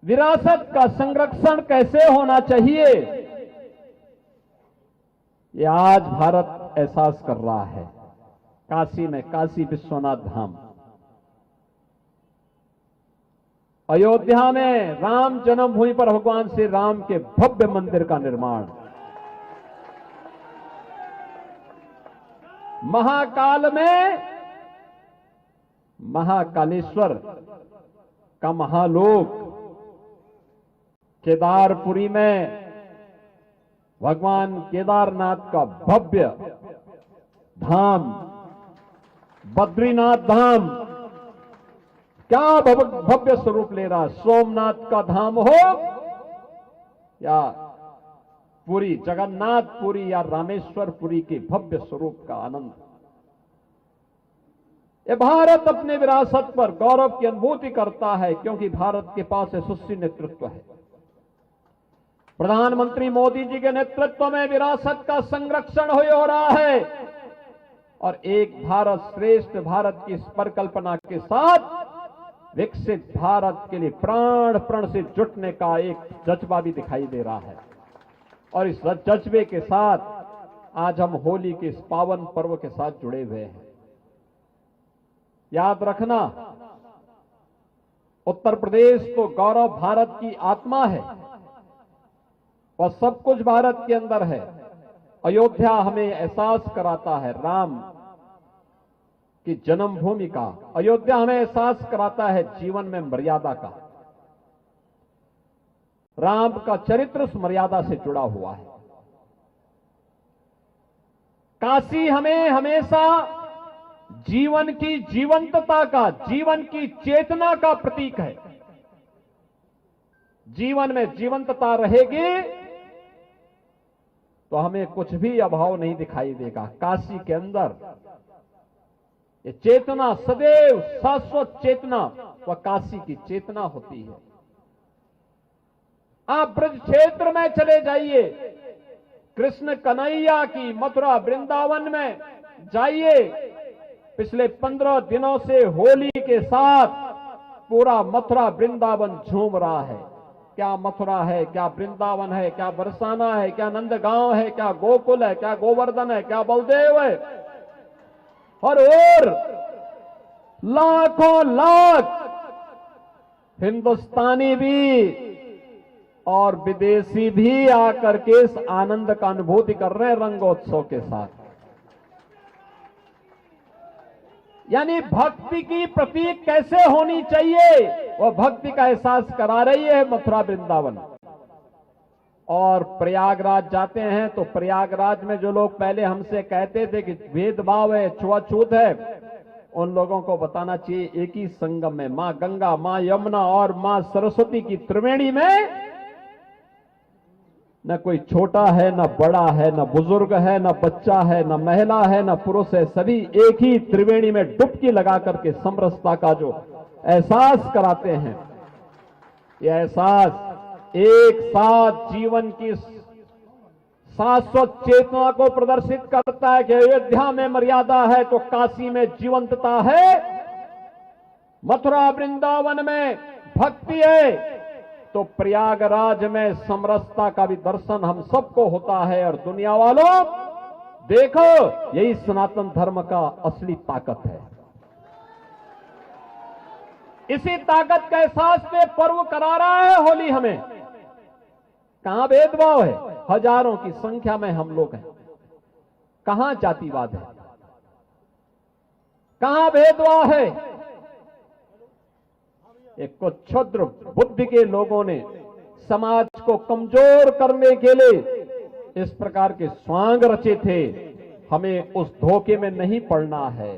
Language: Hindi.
विरासत का संरक्षण कैसे होना चाहिए, ये आज भारत एहसास कर रहा है। काशी में काशी विश्वनाथ धाम, अयोध्या में राम जन्मभूमि पर भगवान श्री राम के भव्य मंदिर का निर्माण, महाकाल में महाकालेश्वर का महालोक, केदारपुरी में भगवान केदारनाथ का भव्य धाम, बद्रीनाथ धाम क्या भव्य स्वरूप ले रहा, सोमनाथ का धाम हो या पुरी जगन्नाथपुरी या रामेश्वरपुरी के भव्य स्वरूप का आनंद। ये भारत अपने विरासत पर गौरव की अनुभूति करता है, क्योंकि भारत के पास यशस्वी नेतृत्व है। प्रधानमंत्री मोदी जी के नेतृत्व में विरासत का संरक्षण हो रहा है और एक भारत श्रेष्ठ भारत की इस परिकल्पना के साथ विकसित भारत के लिए प्राण प्रण से जुटने का एक जज्बा भी दिखाई दे रहा है। और इस जज्बे के साथ आज हम होली के इस पावन पर्व के साथ जुड़े हुए हैं। याद रखना, उत्तर प्रदेश तो गौरव भारत की आत्मा है और सब कुछ भारत के अंदर है। अयोध्या हमें एहसास कराता है राम की जन्मभूमि का, अयोध्या हमें एहसास कराता है जीवन में मर्यादा का। राम का चरित्र उस मर्यादा से जुड़ा हुआ है। काशी हमें हमेशा जीवन की जीवंतता का, जीवन की चेतना का प्रतीक है। जीवन में जीवंतता रहेगी तो हमें कुछ भी अभाव नहीं दिखाई देगा। काशी के अंदर ये चेतना सदैव शाश्वत चेतना वह काशी की चेतना होती है। आप ब्रज क्षेत्र में चले जाइए, कृष्ण कन्हैया की मथुरा वृंदावन में जाइए। पिछले 15 दिनों से होली के साथ पूरा मथुरा वृंदावन झूम रहा है। क्या मथुरा है, क्या वृंदावन है, क्या बरसाना है, क्या नंदगांव है, क्या गोकुल है, क्या गोवर्धन है, क्या बलदेव है, और लाखों लाख हिंदुस्तानी भी और विदेशी भी आकर के इस आनंद का अनुभूति कर रहे हैं रंगोत्सव के साथ। यानी भक्ति की प्रतीक कैसे होनी चाहिए, वह भक्ति का एहसास करा रही है मथुरा वृंदावन। और प्रयागराज जाते हैं तो प्रयागराज में जो लोग पहले हमसे कहते थे कि भेदभाव है, छुआछूत है, उन लोगों को बताना चाहिए एक ही संगम में मां गंगा, मां यमुना और मां सरस्वती की त्रिवेणी में न कोई छोटा है, न बड़ा है, न बुजुर्ग है, न बच्चा है, न महिला है, न पुरुष है, सभी एक ही त्रिवेणी में डुबकी लगा करके समरसता का जो एहसास कराते हैं, यह एहसास एक साथ जीवन की शाश्वत चेतना को प्रदर्शित करता है कि अयोध्या में मर्यादा है तो काशी में जीवंतता है, मथुरा वृंदावन में भक्ति है तो प्रयागराज में समरसता का भी दर्शन हम सबको होता है। और दुनिया वालों देखो, यही सनातन धर्म का असली ताकत है। इसी ताकत का एहसास में पर्व करा रहा है होली हमें। कहां भेदभाव है, हजारों की संख्या में हम लोग हैं, कहां जातिवाद है, कहां भेदभाव है। एक कुछ क्षुद्र बुद्धि के लोगों ने समाज को कमजोर करने के लिए इस प्रकार के स्वांग रचे थे। हमें उस धोखे में नहीं पड़ना है।